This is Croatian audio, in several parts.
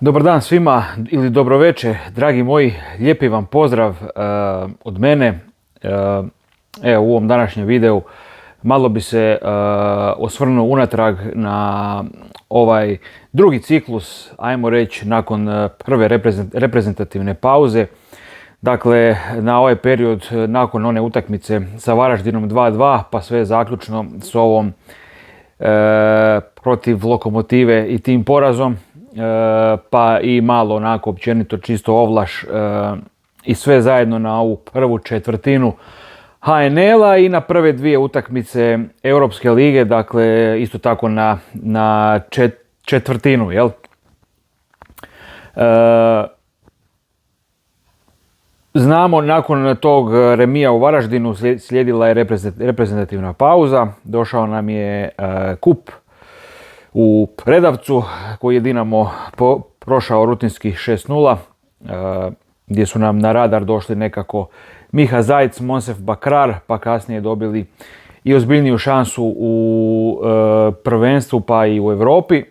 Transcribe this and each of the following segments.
Dobar dan svima ili dobro večer, dragi moji, lijepi vam pozdrav od mene. Evo u ovom današnjem videu malo bi se osvrnuo unatrag na ovaj drugi ciklus, ajmo reći nakon prve reprezentativne pauze. Dakle, na ovaj period nakon one utakmice sa Varaždinom 2:2 pa sve zaključno s ovom protiv Lokomotive i tim porazom. Pa i malo onako općenito čisto ovlaš i sve zajedno na ovu prvu četvrtinu HNL-a i na prve dvije utakmice Europske lige, dakle isto tako na četvrtinu, jel? Znamo, nakon tog remija u Varaždinu slijedila je reprezentativna pauza, došao nam je kup u Predavcu koji je Dinamo prošao rutinski 6:0, gdje su nam na radar došli nekako Miha Zajc, Monsef Bakrar, pa kasnije dobili i ozbiljniju šansu u prvenstvu pa i u Europi.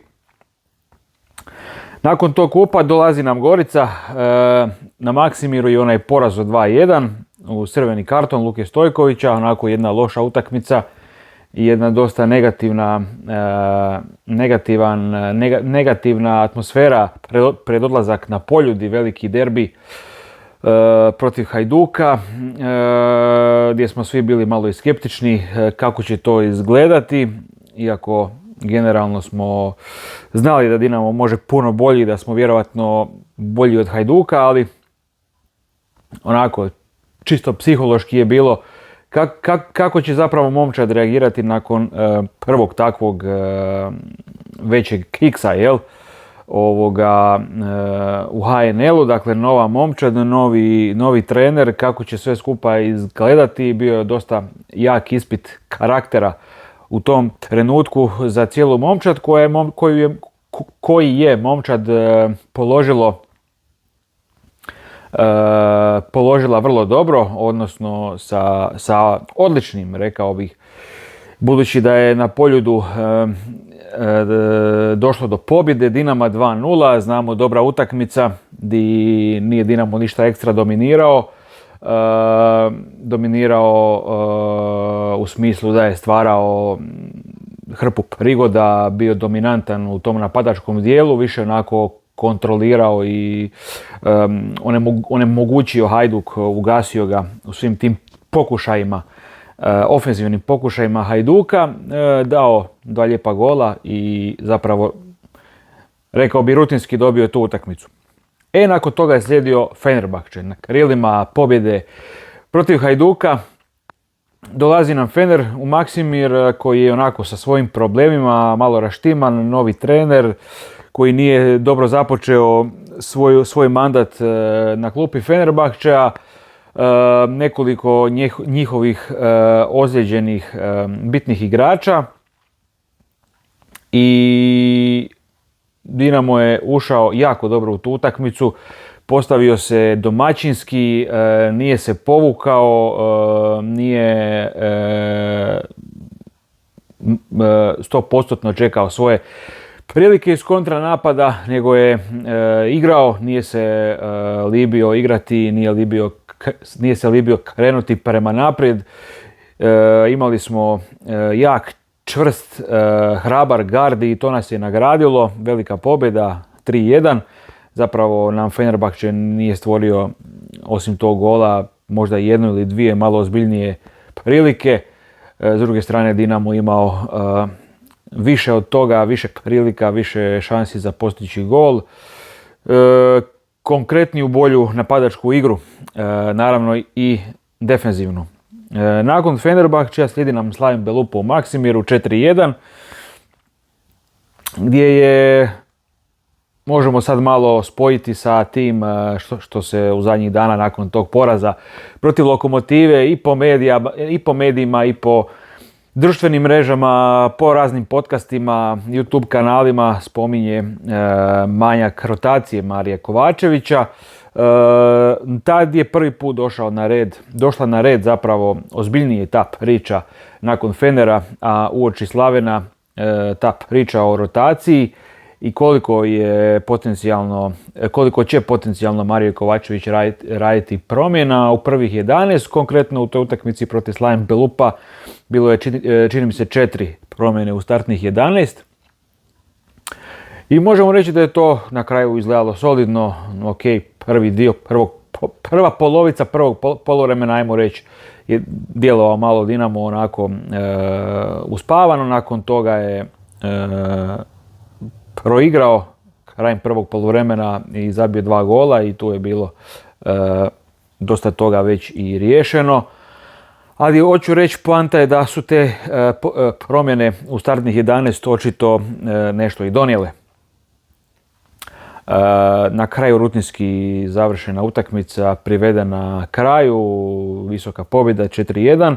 Nakon tog kupa dolazi nam Gorica, na Maksimiru i onaj poraz od 2:1 u crveni karton Luke Stojkovića, onako jedna loša utakmica i jedna dosta negativna atmosfera pred odlazak na Poljud i veliki derbi protiv Hajduka, gdje smo svi bili malo i skeptični kako će to izgledati, iako generalno smo znali da Dinamo može puno bolji, da smo vjerojatno bolji od Hajduka, ali onako čisto psihološki je bilo kako će zapravo momčad reagirati nakon prvog takvog većeg kiksa, jel? U HNL-u, dakle nova momčad, novi trener, kako će sve skupa izgledati. Bio je dosta jak ispit karaktera u tom trenutku za cijelu momčad koji je momčad položila vrlo dobro, odnosno sa odličnim, rekao bih, budući da je na Poljudu došlo do pobjede Dinama 2:0, znamo, dobra utakmica gdje nije Dinamo ništa ekstra dominirao u smislu da je stvarao hrpu prigoda, bio dominantan u tom napadačkom dijelu, više onako kontrolirao i onemogućio Hajduk, ugasio ga u svim tim pokušajima, ofenzivnim pokušajima Hajduka, dao 2 lijepa gola i zapravo, rekao bi, rutinski dobio tu utakmicu. Nakon toga je slijedio Fenerbahče na krilima pobjede protiv Hajduka. Dolazi nam Fener u Maksimir koji je onako sa svojim problemima, malo raštiman, novi trener koji nije dobro započeo svoj mandat na klupi Fenerbahčea, nekoliko njihovih ozlijeđenih bitnih igrača i Dinamo je ušao jako dobro u tu utakmicu, postavio se domaćinski, nije se povukao, nije 100% čekao svoje prilike iz kontranapada, nego je igrao, nije se libio igrati, nije se libio krenuti prema naprijed. Imali smo jak, čvrst, hrabar gard i to nas je nagradilo. Velika pobjeda 3:1. Zapravo nam Fenerbahče nije stvorio, osim tog gola, možda jednu ili dvije malo ozbiljnije prilike. S druge strane Dinamo imao više od toga, više prilika, više šansi za postići gol. Konkretniju, bolju napadačku igru, naravno i defenzivnu. Nakon Fenerbahčea slijedi nam Slaven Belupo u Maksimiru 4:1, gdje je, možemo sad malo spojiti sa tim što se u zadnjih dana nakon tog poraza protiv Lokomotive i po medijima i po društvenim mrežama, po raznim podcastima, YouTube kanalima spominje manjak rotacije Marije Kovačevića. Tad je prvi put došla na red zapravo ozbiljnije ta priča nakon Fenera, a uoči Slavena ta priča o rotaciji i koliko će potencijalno Mario Kovačević raditi promjena u prvih 11, konkretno u toj utakmici protiv Slaven Belupa bilo je čini mi se 4 promjene u startnih 11. I možemo reći da je to na kraju izgledalo solidno, ok, prva polovica prvog poluvremena, ajmo reći, je djelovao malo Dinamo onako uspavano, nakon toga je proigrao krajem prvog poluvremena i zabio 2 gola i tu je bilo dosta toga već i riješeno. Ali hoću reći, poanta je da su te promjene u startnih 11 očito nešto i donijele. Na kraju rutinski završena utakmica, privedena kraju, visoka pobjeda 4-1,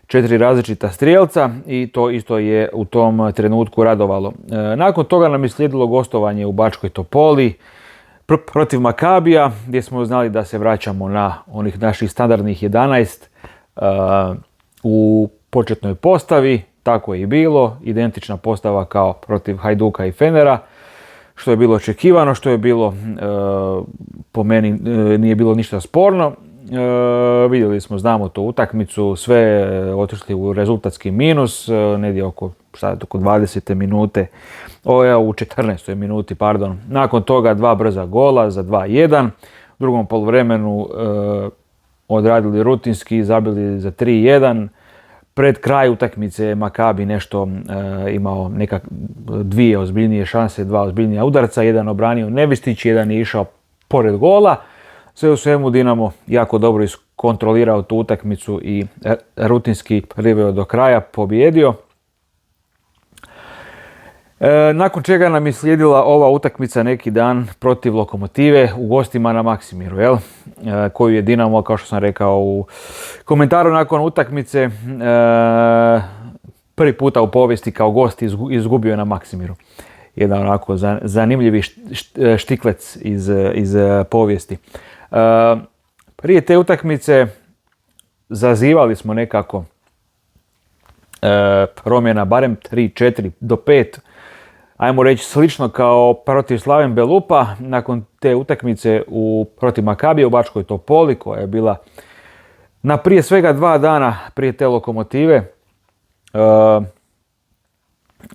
4 različita strijelca i to isto je u tom trenutku radovalo. Nakon toga nam je slijedilo gostovanje u Bačkoj Topoli protiv Makabija, gdje smo znali da se vraćamo na onih naših standardnih 11 u početnoj postavi. Tako je i bilo, identična postava kao protiv Hajduka i Fenera, što je bilo očekivano, što je bilo, po meni nije bilo ništa sporno. Vidjeli smo, znamo tu utakmicu, sve otišli u rezultatski minus, negdje oko 20. minute, u 14. minuti, pardon. Nakon toga 2 brza gola za 2-1, u drugom poluvremenu odradili rutinski, zabili za 3-1. Pred kraj utakmice Makabi nešto imao dvije ozbiljnije šanse, 2 ozbiljnija udarca, jedan obranio Nevistić, jedan je išao pored gola. Sve u svemu Dinamo jako dobro iskontrolirao tu utakmicu i rutinski priveo do kraja, pobjedio. Nakon čega nam je slijedila ova utakmica neki dan protiv Lokomotive u gostima na Maksimiru, koju je Dinamo, kao što sam rekao u komentaru nakon utakmice, prvi puta u povijesti kao gost izgubio na Maksimiru. Jedan onako zanimljivi štiklec iz povijesti. Prije te utakmice zazivali smo nekako promjena barem 3, 4 do 5, ajmo reći slično kao protiv Slaven Belupa. Nakon te utakmice protiv Makabija u Bačkoj Topoli, koja je bila na prije svega 2 dana prije te Lokomotive,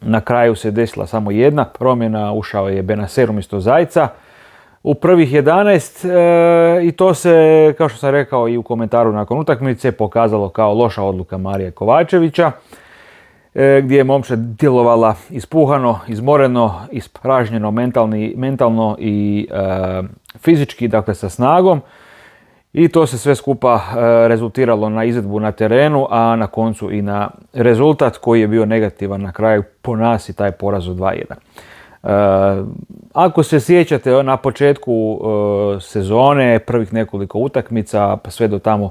na kraju se desila samo jedna promjena, ušao je Benacer umjesto Zajca u prvih 11 i to se, kao što sam rekao i u komentaru nakon utakmice, pokazalo kao loša odluka Marija Kovačevića, gdje je momčad djelovala ispuhano, izmoreno, ispražnjeno mentalno i fizički, dakle sa snagom. I to se sve skupa rezultiralo na izvedbu na terenu, a na koncu i na rezultat koji je bio negativan na kraju po nas i taj poraz od 2-1. Ako se sjećate na početku sezone, prvih nekoliko utakmica, pa sve do tamo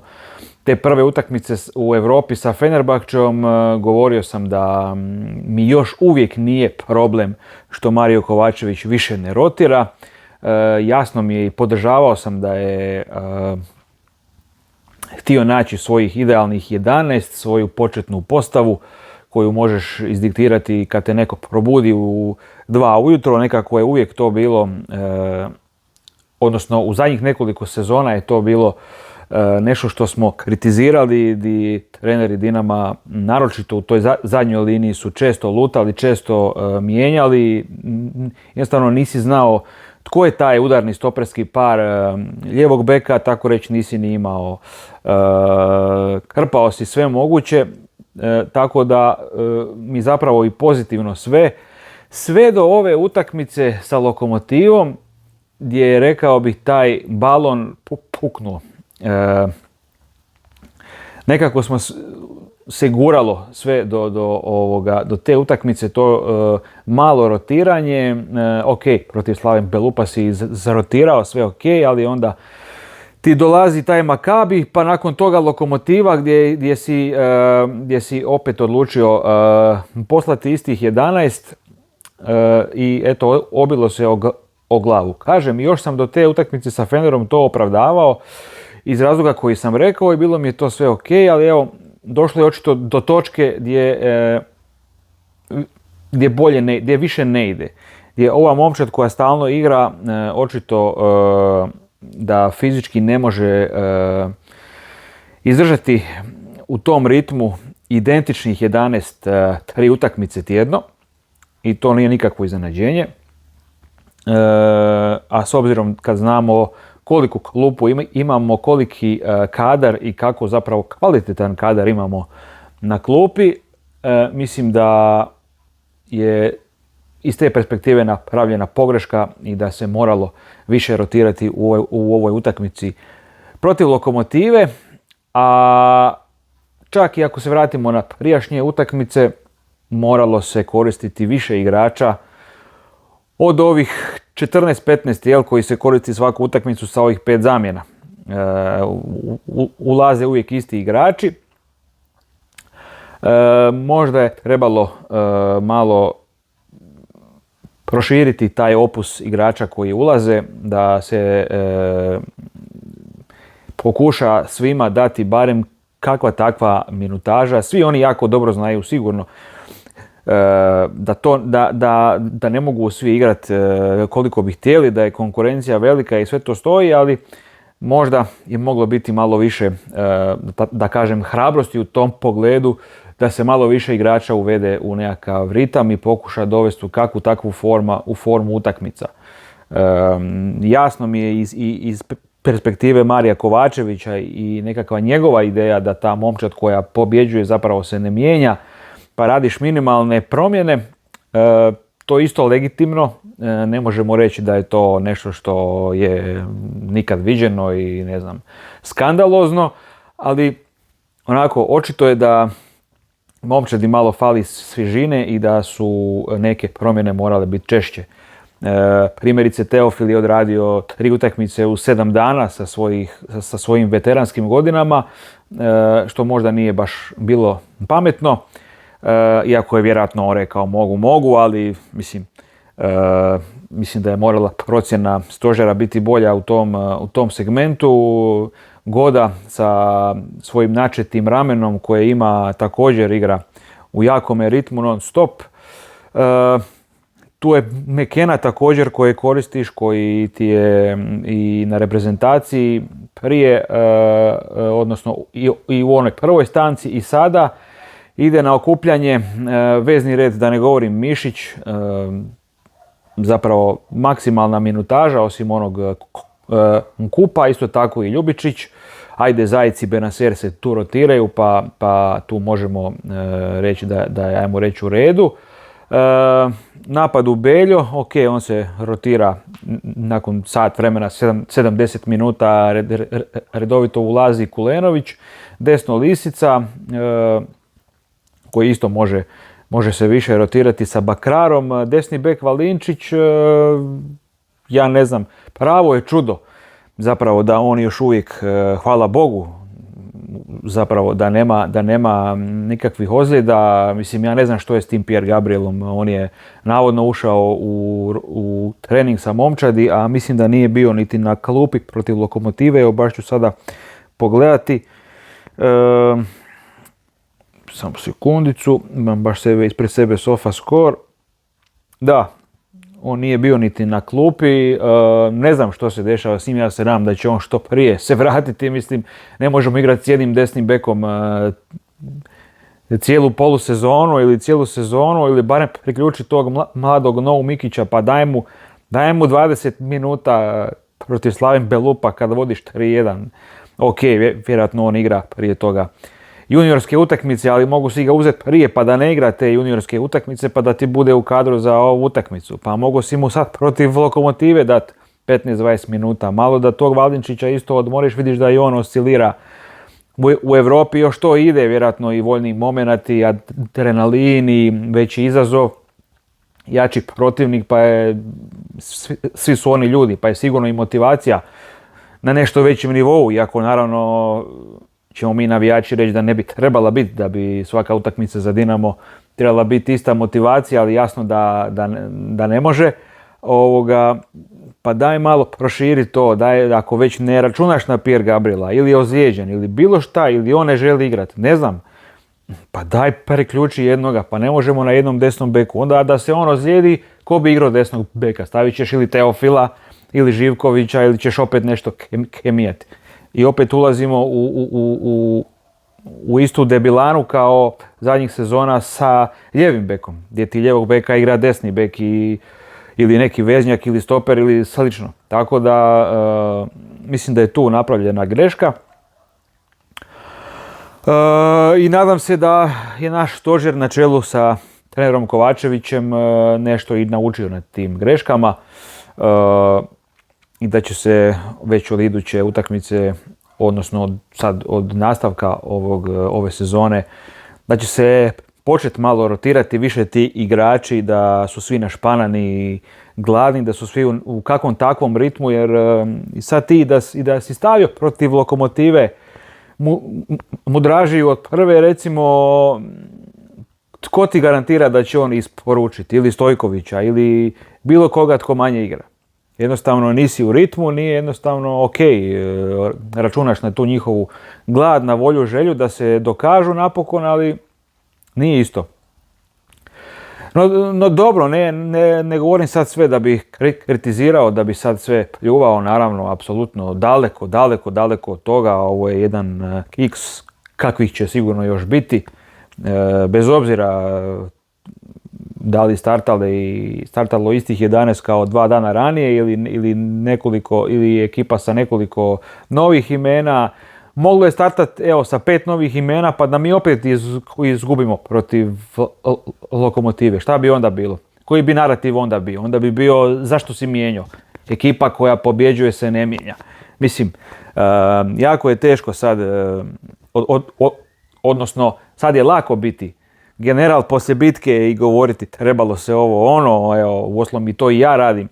te prve utakmice u Europi sa Fenerbahčeom, govorio sam da mi još uvijek nije problem što Mario Kovačević više ne rotira. Jasno mi je i podržavao sam da je htio naći svojih idealnih 11, svoju početnu postavu koju možeš izdiktirati kad te neko probudi u 2 ujutro. Nekako je uvijek to bilo, odnosno u zadnjih nekoliko sezona je to bilo nešto što smo kritizirali, di treneri Dinama, naročito u toj zadnjoj liniji, su često lutali, često mijenjali. Jednostavno nisi znao tko je taj udarni stoperski par lijevog beka, tako reći nisi ni imao. Krpao si sve moguće, tako da mi zapravo i pozitivno sve do ove utakmice sa Lokomotivom, gdje je, rekao bih, taj balon puknuo. Nekako smo se guralo sve do te utakmice, to malo rotiranje, ok, protiv Slaven Belupa si zarotirao, sve ok, ali ti dolazi taj Makabi, pa nakon toga Lokomotiva gdje si opet odlučio poslati istih 11 i eto, obilo se o glavu. Kažem, još sam do te utakmice sa Fenerom to opravdavao iz razloga koji sam rekao i bilo mi je to sve ok, ali evo, došlo je očito do točke gdje više ne ide. je ova momčad koja stalno igra očito da fizički ne može izdržati u tom ritmu identičnih 11 tri utakmice tjedno i to nije nikakvo iznenađenje. A s obzirom kad znamo koliku klupu imamo, koliki kadar i kako zapravo kvalitetan kadar imamo na klupi, mislim da je iz te perspektive napravljena pogreška i da se moralo više rotirati u ovoj utakmici protiv Lokomotive, a čak i ako se vratimo na prijašnje utakmice, moralo se koristiti više igrača od ovih 14-15 koji se koristi svaku utakmicu sa ovih 5 zamjena. Ulaze uvijek isti igrači. Možda je trebalo malo proširiti taj opus igrača koji ulaze, da se pokuša svima dati barem kakva takva minutaža. Svi oni jako dobro znaju sigurno da ne mogu svi igrati koliko bi htjeli, da je konkurencija velika i sve to stoji, ali možda je moglo biti malo više, da kažem, hrabrosti u tom pogledu, da se malo više igrača uvede u nekakav ritam i pokuša dovesti u kakvu takvu formu utakmica. Jasno mi je iz perspektive Marija Kovačevića i nekakva njegova ideja da ta momčad koja pobjeđuje zapravo se ne mijenja, pa radiš minimalne promjene, to je isto legitimno, ne možemo reći da je to nešto što je nikad viđeno i ne znam, skandalozno, ali onako očito je da momčadi malo fali svježine i da su neke promjene morale biti češće. Primjerice Teofil je odradio 3 utakmice u 7 dana sa svojim veteranskim godinama, što možda nije baš bilo pametno. Iako je vjerojatno on rekao mogu, ali mislim da je morala procjena stožera biti bolja u tom segmentu. Goda sa svojim načetim ramenom koje ima također igra u jakome ritmu non stop. Tu je McKenna također koje koristiš, koji ti je i na reprezentaciji prije, odnosno i u onoj prvoj stanci i sada. Ide na okupljanje, vezni red, da ne govorim Mišić, zapravo maksimalna minutaža osim onog Kupa, isto tako i Ljubičić. Ajde, Zajic i Benacer se tu rotiraju, pa tu možemo reći da je, ajmo reći, u redu. Napad u Beljo, ok, on se rotira nakon sat vremena, 70 minuta redovito ulazi Kulenović, desno Lisica, koji isto može se više rotirati sa Bakrarom, desni bek Valinčić, ja ne znam, pravo je čudo zapravo da on još uvijek, hvala Bogu, zapravo da nema nikakvih ozljeda. Mislim, ja ne znam što je s tim Pierre Gabrielom, on je navodno ušao u trening sa momčadi, a mislim da nije bio niti na klupi protiv Lokomotive, evo baš ću sada pogledati. Samo sekundicu, imam baš ispred sebe SofaScore. Da, on nije bio niti na klupi, ne znam što se dešava s njim, ja se nadam da će on što prije se vratiti, mislim, ne možemo igrati s jednim desnim bekom cijelu polusezonu ili cijelu sezonu, ili barem priključiti tog mladog Novu Mikića, pa daj mu 20 minuta protiv Slaven Belupa kada vodiš 3-1. Ok, vjerojatno on igra prije toga juniorske utakmice, ali mogu si ga uzeti prije pa da ne igra te juniorske utakmice pa da ti bude u kadru za ovu utakmicu. Pa mogu si mu sad protiv Lokomotive dati 15-20 minuta. Malo da tog Valinčića isto odmoriš, vidiš da i on oscilira. U Europi još to ide, vjerojatno i voljni momenati, adrenalin i veći izazov, jači protivnik, pa svi su oni ljudi, pa je sigurno i motivacija na nešto većem nivou, iako naravno ćemo mi navijači reći da ne bi trebala biti, da bi svaka utakmica za Dinamo trebala biti ista motivacija, ali jasno da ne može. Pa daj malo proširi to, daj, ako već ne računaš na Pierre Gabriela, ili je ozlijeđen, ili bilo šta, ili on ne želi igrati, ne znam. Pa daj preključi jednoga, pa ne možemo na jednom desnom beku. Onda da se on ozlijedi, ko bi igrao desnog beka? Stavit ćeš ili Teofila, ili Živkovića, ili ćeš opet nešto kemijati. I opet ulazimo u istu debilanu kao zadnjih sezona sa lijevim bekom, gdje ti lijevog beka igra desni bek ili neki veznjak ili stoper ili slično. Tako da mislim da je tu napravljena greška. I nadam se da je naš stožer na čelu sa trenerom Kovačevićem nešto i naučio na tim greškama i da će se već od iduće utakmice, odnosno sad od nastavka ove sezone, da će se početi malo rotirati više ti igrači, da su svi našpanani i gladni, da su svi u kakvom takvom ritmu, jer sad ti da si stavio protiv Lokomotive Mudražiju od prve, recimo, tko ti garantira da će on isporučiti, ili Stojkovića, ili bilo koga tko manje igra. Jednostavno nisi u ritmu, nije jednostavno ok, računaš na tu njihovu glad, na volju, želju da se dokažu napokon, ali nije isto. No dobro, ne govorim sad sve da bih kritizirao, da bi sad sve pljuvao, naravno, apsolutno daleko od toga. Ovo je jedan x kakvih će sigurno još biti, bez obzira da li startalo istih 11 kao 2 dana ranije ili ekipa sa nekoliko novih imena. Moglo je startati sa 5 novih imena pa da mi opet izgubimo protiv Lokomotive. Šta bi onda bilo? Koji bi narativ onda bio? Onda bi bio zašto si mijenjao? Ekipa koja pobjeđuje se ne mijenja. Mislim, jako je teško sad, odnosno sad je lako biti general poslije bitke i govoriti trebalo se ovo ono, evo, uostalom i to i ja radim.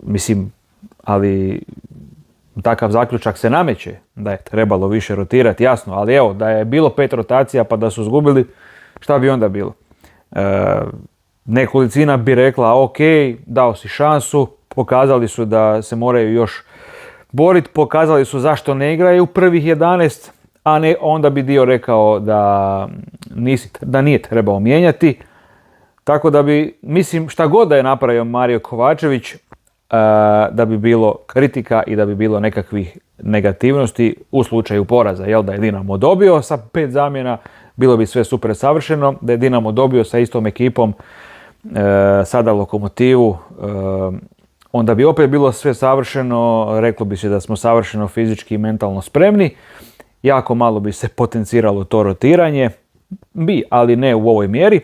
Mislim, ali takav zaključak se nameće da je trebalo više rotirati, jasno, ali evo, da je bilo 5 rotacija pa da su izgubili, šta bi onda bilo? Nekolicina bi rekla ok, dao si šansu, pokazali su da se moraju još boriti, pokazali su zašto ne igraju prvih 11, a ne onda bi dio rekao da nije trebao mijenjati. Tako da bi, mislim, šta god da je napravio Mario Kovačević, da bi bilo kritika i da bi bilo nekakvih negativnosti u slučaju poraza. Jel, da je Dinamo dobio sa 5 zamjena, bilo bi sve super savršeno. Da je Dinamo dobio sa istom ekipom sada Lokomotivu, onda bi opet bilo sve savršeno. Reklo bi se da smo savršeno fizički i mentalno spremni. Jako malo bi se potenciralo to rotiranje, ali ne u ovoj mjeri.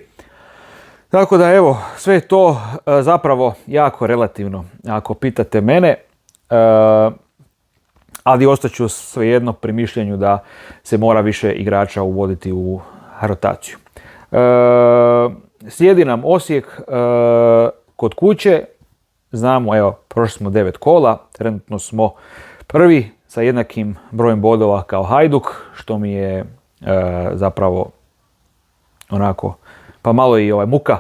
Tako da evo, sve je to zapravo jako relativno, ako pitate mene, ali ostaću svejedno pri mišljenju da se mora više igrača uvoditi u rotaciju. Slijedi nam Osijek kod kuće, znamo, evo, prošli smo 9 kola, trenutno smo prvi sa jednakim brojem bodova kao Hajduk, što mi je zapravo onako, pa malo i muka,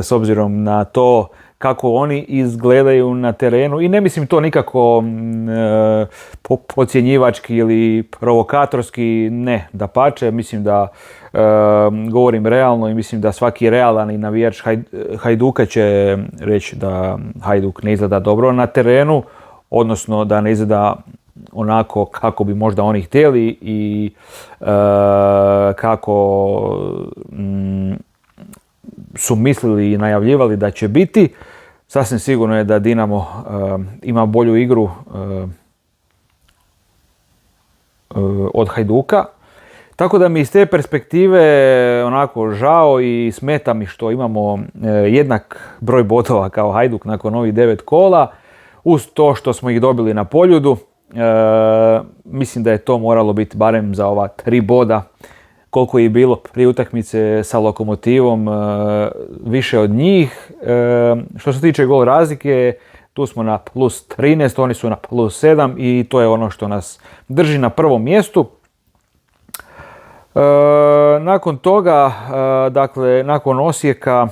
s obzirom na to kako oni izgledaju na terenu. I ne mislim to nikako podcjenjivački ili provokatorski, ne, dapače, mislim da govorim realno i mislim da svaki realan i navijač Hajduka će reći da Hajduk ne izgleda dobro na terenu, odnosno da ne izgleda onako kako bi možda oni htjeli i kako su mislili i najavljivali da će biti. Sasvim sigurno je da Dinamo ima bolju igru od Hajduka. Tako da mi iz te perspektive onako žao i smeta mi što imamo jednak broj bodova kao Hajduk nakon ovih 9 kola. Uz to što smo ih dobili na Poljudu, mislim da je to moralo biti barem za ova 3 boda koliko je bilo prije utakmice sa Lokomotivom, više od njih. Što se tiče gol razlike, tu smo na plus 13, oni su na plus 7 i to je ono što nas drži na prvom mjestu. Nakon toga, dakle, nakon Osijeka,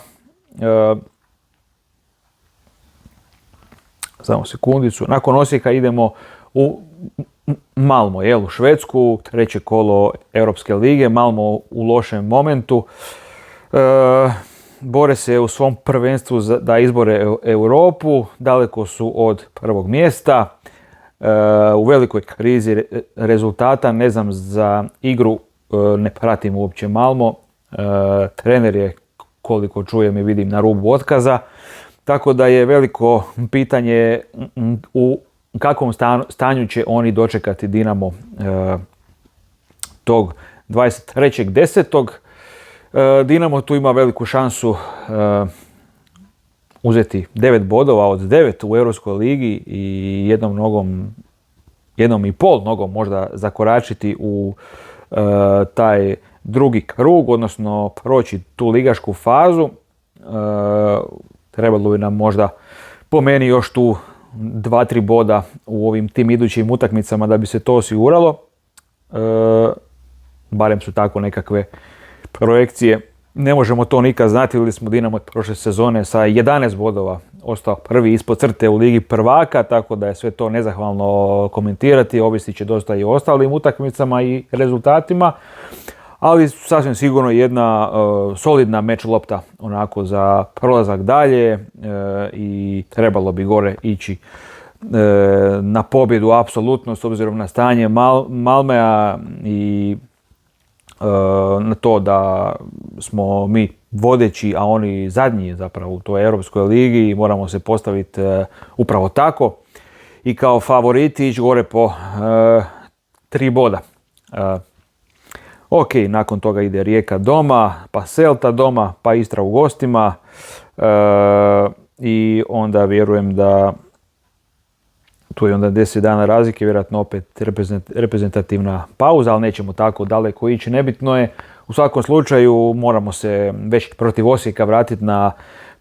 samo sekundicu, nakon Osijeka idemo Malmo, u Švedsku, treće kolo Europske lige, Malmo u lošem momentu. Bore se u svom prvenstvu da izbore Europu, daleko su od prvog mjesta, u velikoj krizi rezultata, ne znam za igru, ne pratim uopće Malmo, trener je, koliko čujem i vidim, na rubu otkaza, tako da je veliko pitanje u kakvom stanju će oni dočekati Dinamo tog 23.10. Dinamo tu ima veliku šansu uzeti 9 bodova od 9 u Europskoj ligi i jednom i pol nogom možda zakoračiti u taj drugi krug, odnosno proći tu ligašku fazu. Trebalo bi nam možda po meni još tu 2-3 boda u ovim tim idućim utakmicama da bi se to osiguralo. Barem su tako nekakve projekcije. Ne možemo to nikad znati, ili smo Dinamo od prošle sezone sa 11 bodova ostao prvi ispod crte u Ligi prvaka, tako da je sve to nezahvalno komentirati, ovisit će dosta i o ostalim utakmicama i rezultatima, ali sasvim sigurno jedna solidna meč lopta onako za prolazak dalje i trebalo bi gore ići na pobjedu apsolutno s obzirom na stanje Malmea i na to da smo mi vodeći, a oni zadnji zapravo u toj Europskoj ligi i moramo se postaviti upravo tako i kao favoriti ići gore po 3 boda. Ok, nakon toga ide Rijeka doma, pa Celta doma, pa Istra u gostima i onda vjerujem da tu je onda 10 dana razlike, vjerojatno opet reprezentativna pauza, ali nećemo tako daleko ići. Nebitno je, u svakom slučaju moramo se već protiv Osijeka vratiti na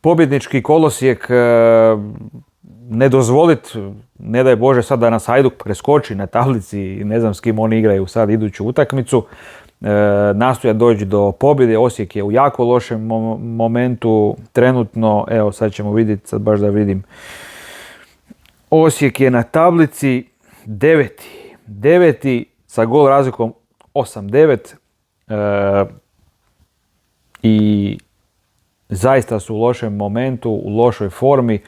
pobjednički kolosijek, ne dozvoliti, ne daj Bože sad da nas Hajduk preskoči na tablici, ne znam s kim oni igraju sad iduću utakmicu, nastojati doći do pobjede. Osijek je u jako lošem momentu trenutno, evo sad ćemo vidjeti, sad baš da vidim. Osijek je na tablici 9. sa gol razlikom 8-9 i zaista su u lošem momentu, u lošoj formi.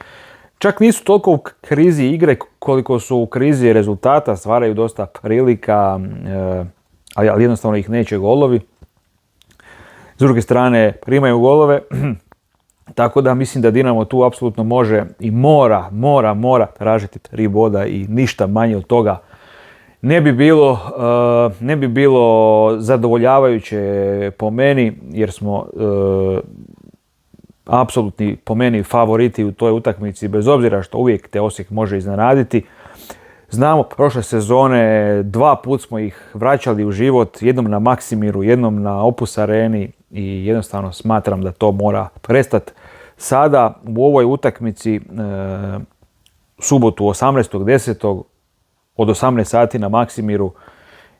Čak nisu toliko u krizi igre koliko su u krizi rezultata, stvaraju dosta prilika, ali jednostavno ih neće golovi. S druge strane primaju golove. Tako da mislim da Dinamo tu apsolutno može i mora tražiti 3 boda i ništa manje od toga ne bi bilo zadovoljavajuće po meni, jer smo apsolutni po meni favoriti u toj utakmici, bez obzira što uvijek te Osijek može iznenaditi. Znamo, prošle sezone 2 put smo ih vraćali u život, jednom na Maksimiru, jednom na Opus Areni i jednostavno smatram da to mora prestati. Sada u ovoj utakmici subotu 18.10. od 18 sati na Maksimiru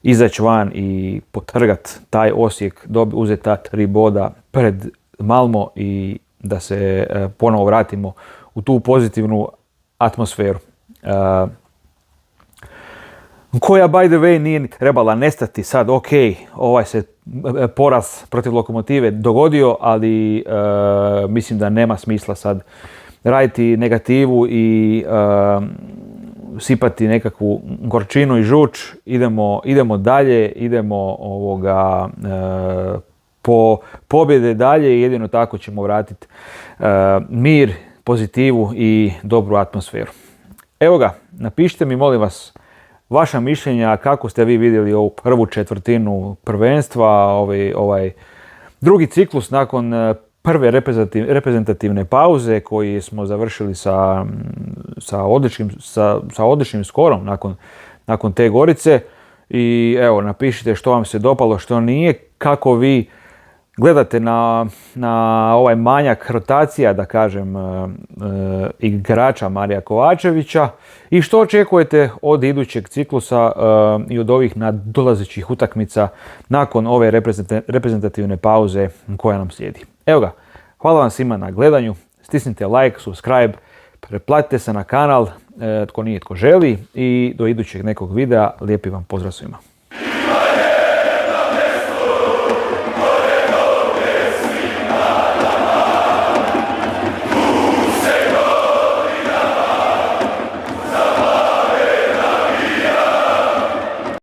izaći van i potrgati taj Osijek, uzeti ta 3 boda pred Malmo i da se ponovo vratimo u tu pozitivnu atmosferu. Koja by the way nije trebala nestati sad, ok, ovaj se poraz protiv Lokomotive dogodio, ali mislim da nema smisla sad raditi negativu i sipati nekakvu gorčinu i žuč, idemo dalje, idemo po pobjede dalje i jedino tako ćemo vratiti mir, pozitivu i dobru atmosferu. Evo ga, napišite mi molim vas vaša mišljenja, kako ste vi vidjeli ovu prvu četvrtinu prvenstva, ovaj drugi ciklus nakon prve reprezentativne pauze koji smo završili sa odličnim skorom nakon te Gorice. I evo, napišite što vam se dopalo, što nije, kako vi gledate na ovaj manjak rotacija, da kažem, igrača Marija Kovačevića i što očekujete od idućeg ciklusa i od ovih nadolazećih utakmica nakon ove reprezentativne pauze koja nam slijedi. Evo ga, hvala vam svima na gledanju, stisnite like, subscribe, pretplatite se na kanal tko nije, tko želi. I do idućeg nekog videa, lijepi vam pozdrav svima.